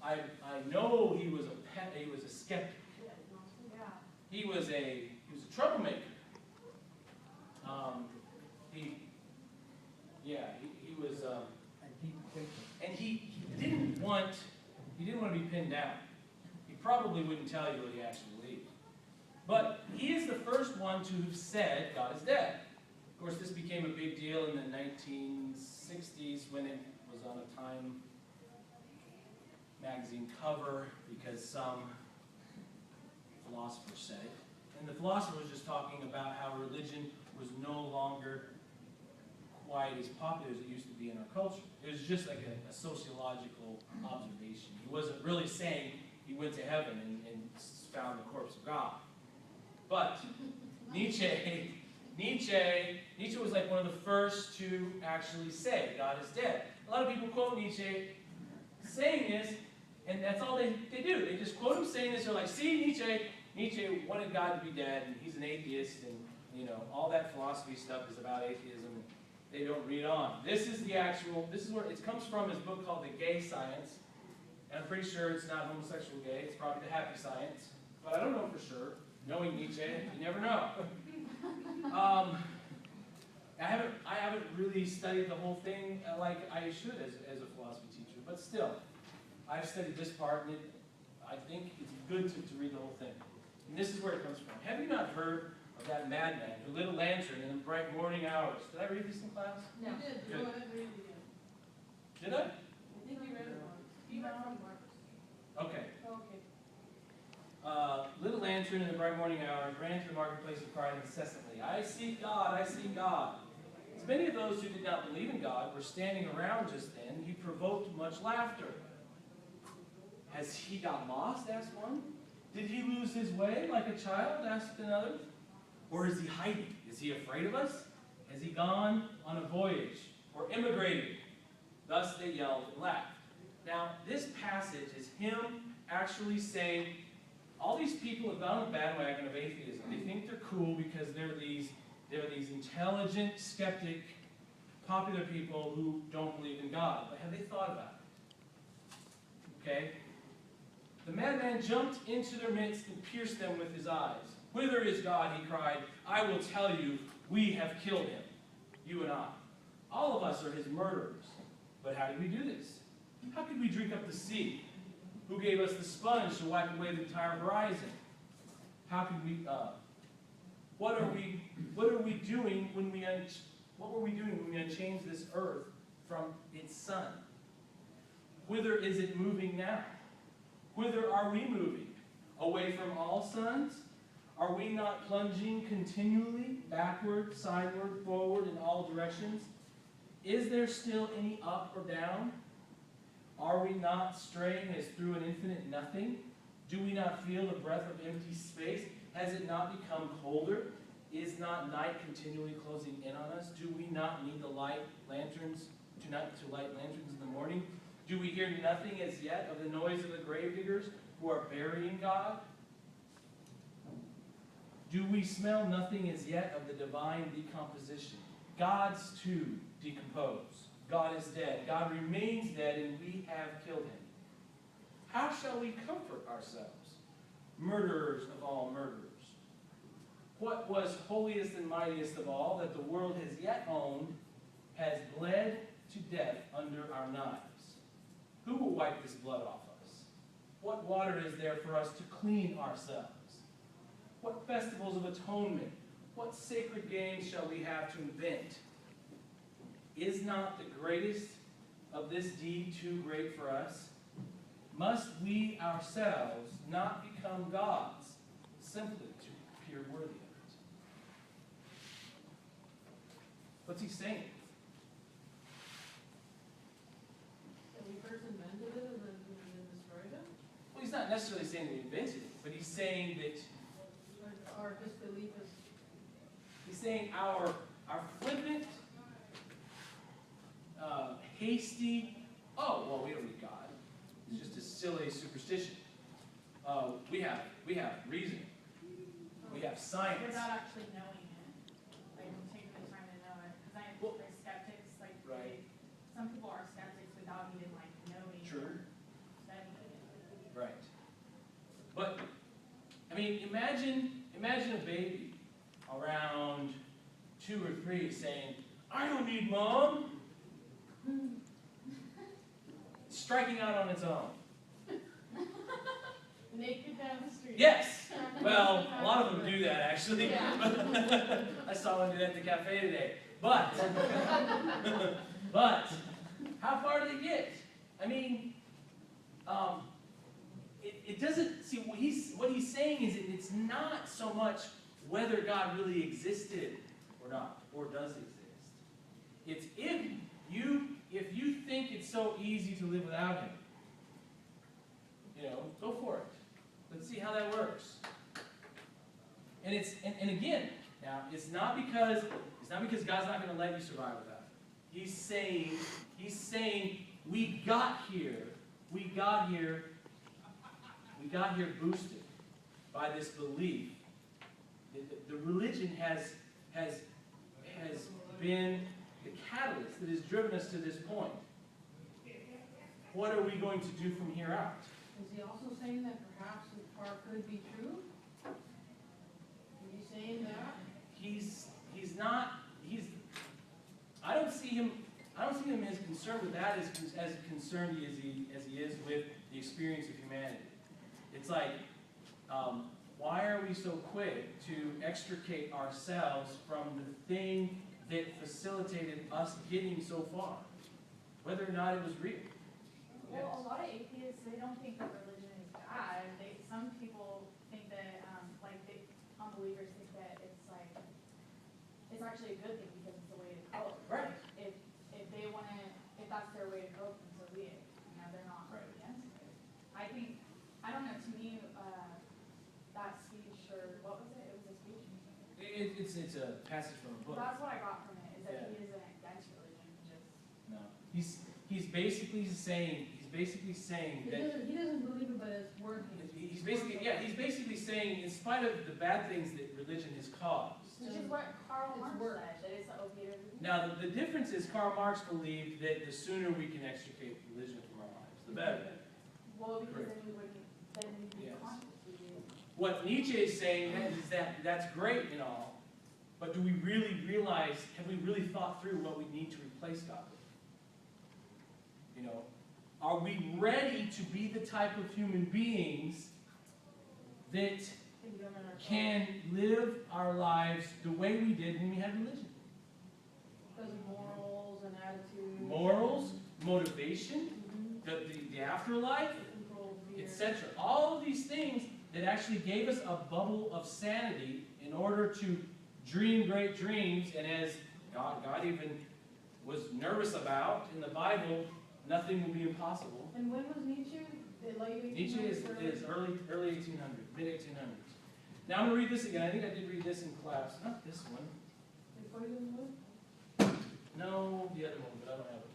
I know he was a skeptic. He was a troublemaker. He was, and he didn't want to be pinned down. He probably wouldn't tell you what he actually believed. But he is the first one to have said God is dead. Of course, this became a big deal in the 1960s when it was on a Time magazine cover because some philosopher said it. And the philosopher was just talking about how religion was no longer quite as popular as it used to be in our culture. It was just like a sociological observation. He wasn't really saying he went to heaven and found the corpse of God. But Nietzsche was like one of the first to actually say God is dead. A lot of people quote Nietzsche saying this, and that's all they do. They just quote him saying this. They're like, see, Nietzsche wanted God to be dead, and he's an atheist, and all that philosophy stuff is about atheism, and they don't read on. This is where it comes from, his book called The Gay Science, and I'm pretty sure it's not homosexual gay, it's probably the happy science, but I don't know for sure. Knowing Nietzsche, you never know. I haven't really studied the whole thing like I should as a philosophy teacher, but still, I've studied this part, and I think it's good to read the whole thing. And this is where it comes from. Have you not heard of that madman who lit a lantern in the bright morning hours? Did I read this in class? No. You did. Good. Go ahead and read it again. Did I? I think you read it once. You read from Marx. Okay. Okay. Lit a lantern in the bright morning hours, ran to the marketplace and cried incessantly, I seek God, I seek God. As many of those who did not believe in God were standing around just then, he provoked much laughter. Has he got lost? Asked one. Did he lose his way like a child? Asked another. Or is he hiding? Is he afraid of us? Has he gone on a voyage or immigrated? Thus they yelled and laughed. Now, this passage is him actually saying, all these people have gone on the bandwagon of atheism. They think they're cool because they're these intelligent, skeptic, popular people who don't believe in God. But have they thought about it? Okay? The madman jumped into their midst and pierced them with his eyes. Whither is God? He cried. I will tell you, we have killed him, you and I. All of us are his murderers. But how did we do this? How could we drink up the sea? Who gave us the sponge to wipe away the entire horizon? How could we? What were we doing when we unchanged this earth from its sun? Whither is it moving now? Whither are we moving? Away from all suns? Are we not plunging continually backward, sideward, forward, in all directions? Is there still any up or down? Are we not straying as through an infinite nothing? Do we not feel the breath of empty space? Has it not become colder? Is not night continually closing in on us? Do we not need to light lanterns in the morning? Do we hear nothing as yet of the noise of the gravediggers who are burying God? Do we smell nothing as yet of the divine decomposition? God's too decompose. God is dead. God remains dead, and we have killed him. How shall we comfort ourselves, murderers of all murderers? What was holiest and mightiest of all that the world has yet owned has bled to death under our knives. Who will wipe this blood off us? What water is there for us to clean ourselves? What festivals of atonement? What sacred games shall we have to invent? Is not the greatest of this deed too great for us? Must we ourselves not become gods simply to appear worthy of it? What's he saying? That we first invented it and then destroyed it? Well, he's not necessarily saying we invented it, but he's saying that Our disbelief is... he's saying our flippant, hasty, oh, well, we don't need God. It's just a silly superstition. We have reason. We have science. We're not actually knowing it. Like, we're taking the time to know it. Because I am like skeptics, like, Right. some people are skeptics without even, like, knowing True. or studying it. mean, imagine a baby around 2 or 3 saying, "I don't need mom." Striking out on its own. Naked down the street. Yes. Well, a lot of them do that actually. Yeah. I saw one do that at the cafe today. But how far do they get? I mean, it doesn't see what he's saying is it's not so much whether God really existed or not, or does exist. It's if you think it's so easy to live without him, go for it. Let's see how that works. And again, now it's not because God's not going to let you survive without him. He's saying we got here boosted by this belief. The religion has been the catalyst that has driven us to this point. What are we going to do from here out? Is he also saying that perhaps the part could be true? Is he saying that? I don't see him as concerned with that as concerned as he is with the experience of humanity. It's like, why are we so quick to extricate ourselves from the thing that facilitated us getting so far, whether or not it was real? Well, a lot of atheists, they don't think that religion is bad. Some people think that, unbelievers think that it's actually a good thing because it's the way to cope. Right. If they want to, if that's their way to cope, then so be it. They're not against it. I don't know, to me, that speech, or what was it? It was a speech. It's a passage from a book. That's what I got from it, is that he isn't against religion, just... No. He's basically saying that He doesn't believe it, but it's working. he's basically saying, in spite of the bad things that religion has caused. Which is what Karl It's Marx work. said, that it's the opiate of the people. Now, the difference is Karl Marx believed that the sooner we can extricate religion from our lives, the better. Well, because then we'd be Yes. conscious. What Nietzsche is saying is that that's great and all, but do we really realize, have we really thought through what we need to replace God with? Are we ready to be the type of human beings that can live our lives the way we did when we had religion? Because of morals and attitudes. Morals, motivation, the afterlife, Control, fear. etc. All of these things that actually gave us a bubble of sanity in order to dream great dreams, and as God even was nervous about in the Bible, nothing will be impossible. And when was Nietzsche? The late 1800s? Nietzsche is early 1800s, mid 1800s. Now I'm going to read this again. I think I did read this in class. Not this one. Before he was born? No, the other one, but I don't have it.